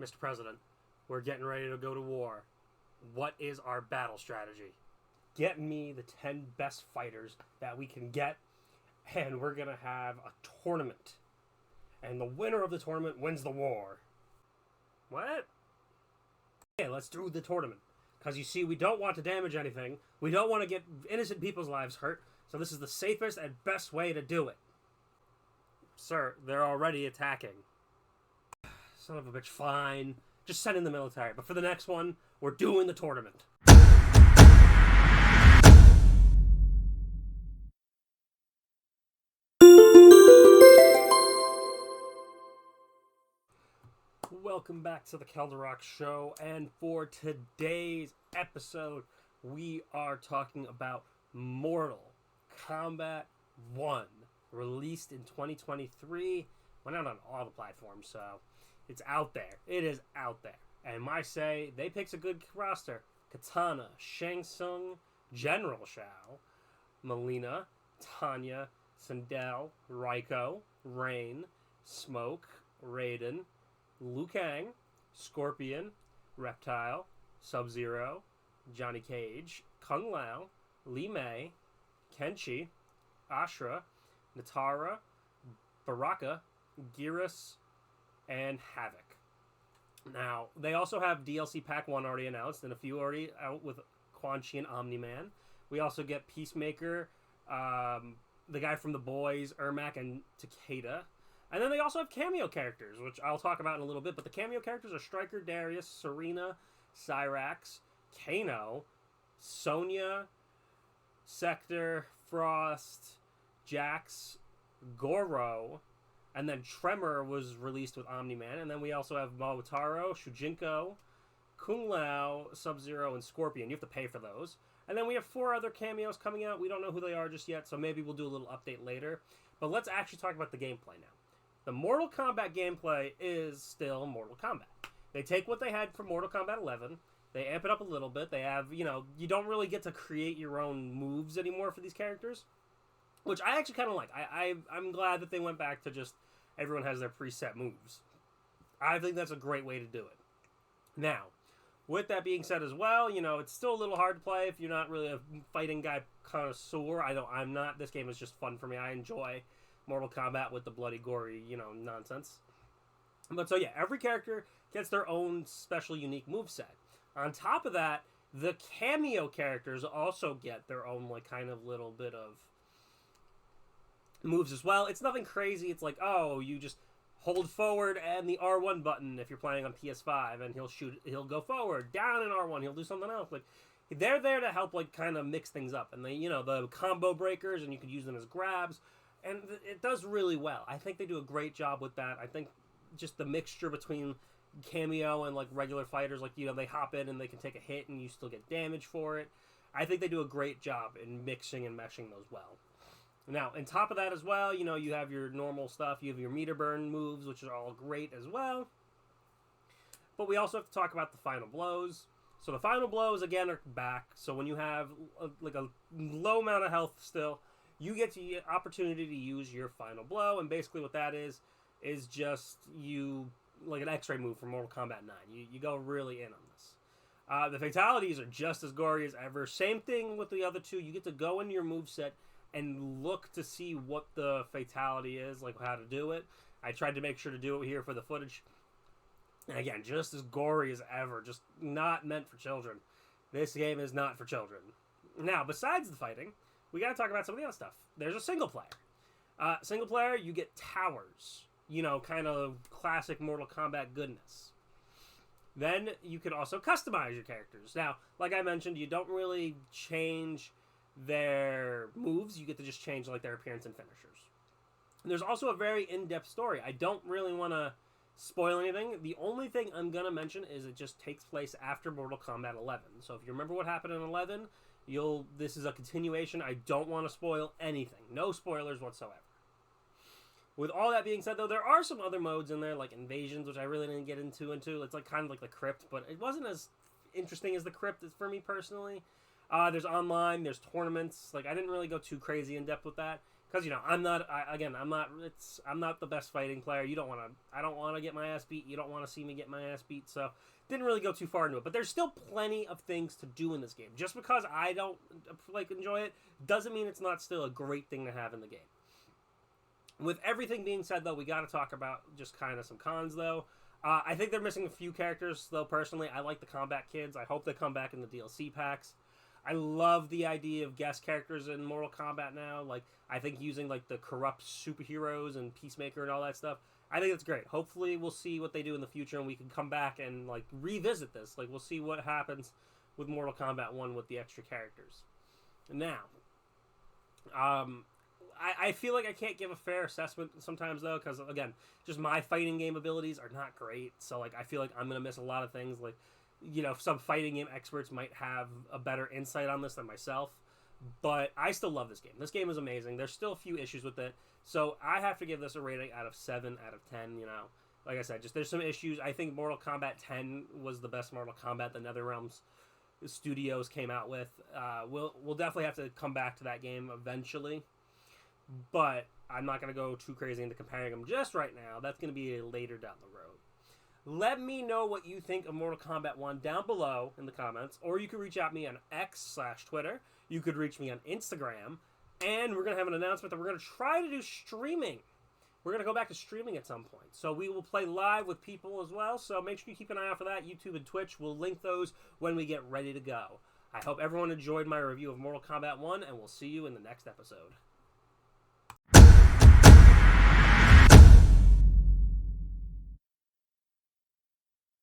Mr. President, we're getting ready to go to war. What is our battle strategy? Get me the 10 best fighters that we can get, and we're going to have a tournament. And the winner of the tournament wins the war. What? Okay, let's do the tournament. Because you see, we don't want to damage anything. We don't want to get innocent people's lives hurt. So this is the safest and best way to do it. Sir, they're already attacking. Son of a bitch, fine. Just send in the military. But for the next one, we're doing the tournament. Welcome back to the Kelderock Show, and for today's episode, we are talking about Mortal Kombat 1, released in 2023. Went out on all the platforms, so it's out there. It is out there. And I say, they picked a good roster. Katana, Shang Tsung, General Shao, Melina, Tanya, Sindel, Raiko, Rain, Smoke, Raiden, Liu Kang, Scorpion, Reptile, Sub-Zero, Johnny Cage, Kung Lao, Li Mei, Kenshi, Ashra, Natara, Baraka, Geras, and Havoc. Now, they also have DLC Pack 1 already announced, and a few already out with Quan Chi and Omni-Man. We also get Peacemaker, the guy from The Boys, Ermac, and Takeda. And then they also have cameo characters, which I'll talk about in a little bit. But the cameo characters are Stryker, Darius, Serena, Cyrax, Kano, Sonya, Sector, Frost, Jax, Goro, and then Tremor was released with Omni-Man. And then we also have Momotaro, Shujinko, Kung Lao, Sub-Zero, and Scorpion. You have to pay for those. And then we have 4 other cameos coming out. We don't know who they are just yet, so maybe we'll do a little update later. But let's actually talk about the gameplay now. The Mortal Kombat gameplay is still Mortal Kombat. They take what they had for Mortal Kombat 11, they amp it up a little bit. They have, you don't really get to create your own moves anymore for these characters, which I actually kind of like. I'm glad that they went back to just everyone has their preset moves. I think that's a great way to do it. Now, with that being said as well, it's still a little hard to play if you're not really a fighting guy connoisseur. I know I'm not. This game is just fun for me. I enjoy Mortal Kombat with the bloody, gory, nonsense. But so yeah, every character gets their own special, unique moveset. On top of that, the cameo characters also get their own, kind of little bit of moves as well. It's nothing crazy. It's like, oh, you just hold forward and the R1 button if you're playing on PS5, and he'll go forward, down in R1, he'll do something else. They're there to help, kind of mix things up. And they, the combo breakers, and you could use them as grabs. And it does really well. I think they do a great job with that. I think just the mixture between cameo and regular fighters, they hop in and they can take a hit and you still get damage for it. I think they do a great job in mixing and meshing those well. Now, on top of that as well, you have your normal stuff. You have your meter burn moves, which are all great as well. But we also have to talk about the final blows. So the final blows, again, are back. So when you have a low amount of health still, you get the opportunity to use your final blow, and basically what that is just you, an X-ray move from Mortal Kombat 9. You go really in on this. The fatalities are just as gory as ever. Same thing with the other two. You get to go into your moveset and look to see what the fatality is, how to do it. I tried to make sure to do it here for the footage. And again, just as gory as ever. Just not meant for children. This game is not for children. Now, besides the fighting, we got to talk about some of the other stuff. There's a single player. Single player, you get towers. Kind of classic Mortal Kombat goodness. Then you can also customize your characters. Now, like I mentioned, you don't really change their moves. You get to just change their appearance and finishers. And there's also a very in-depth story. I don't really want to spoil anything. The only thing I'm going to mention is it just takes place after Mortal Kombat 11. So if you remember what happened in 11... this is a continuation. I don't want to spoil anything. No spoilers whatsoever. With all that being said, though, there are some other modes in there, like Invasions, which I really didn't get into. It's kind of like the Crypt, but it wasn't as interesting as the Crypt for me personally. There's online, there's tournaments. I didn't really go too crazy in depth with that, Because I'm not. I'm not the best fighting player. You don't want to. I don't want to get my ass beat. You don't want to see me get my ass beat. So didn't really go too far into it. But there's still plenty of things to do in this game. Just because I don't enjoy it doesn't mean it's not still a great thing to have in the game. With everything being said, though, we got to talk about just kind of some cons, though. I think they're missing a few characters, though. Personally, I like the combat kids. I hope they come back in the DLC packs. I love the idea of guest characters in Mortal Kombat now. I think using, the corrupt superheroes and Peacemaker and all that stuff, I think that's great. Hopefully, we'll see what they do in the future, and we can come back and, revisit this. We'll see what happens with Mortal Kombat 1 with the extra characters. Now, I feel like I can't give a fair assessment sometimes, though, because, again, just my fighting game abilities are not great. So, I feel like I'm going to miss a lot of things. Some fighting game experts might have a better insight on this than myself. But I still love this game. This game is amazing. There's still a few issues with it. So I have to give this a rating out of 7 out of 10, Like I said, there's some issues. I think Mortal Kombat 10 was the best Mortal Kombat the NetherRealm Studios came out with. We'll definitely have to come back to that game eventually. But I'm not going to go too crazy into comparing them just right now. That's going to be later down the road. Let me know what you think of Mortal Kombat 1 down below in the comments. Or you can reach out to me on X/Twitter. You could reach me on Instagram. And we're going to have an announcement that we're going to try to do streaming. We're going to go back to streaming at some point. So we will play live with people as well. So make sure you keep an eye out for that. YouTube and Twitch. We'll link those when we get ready to go. I hope everyone enjoyed my review of Mortal Kombat 1. And we'll see you in the next episode.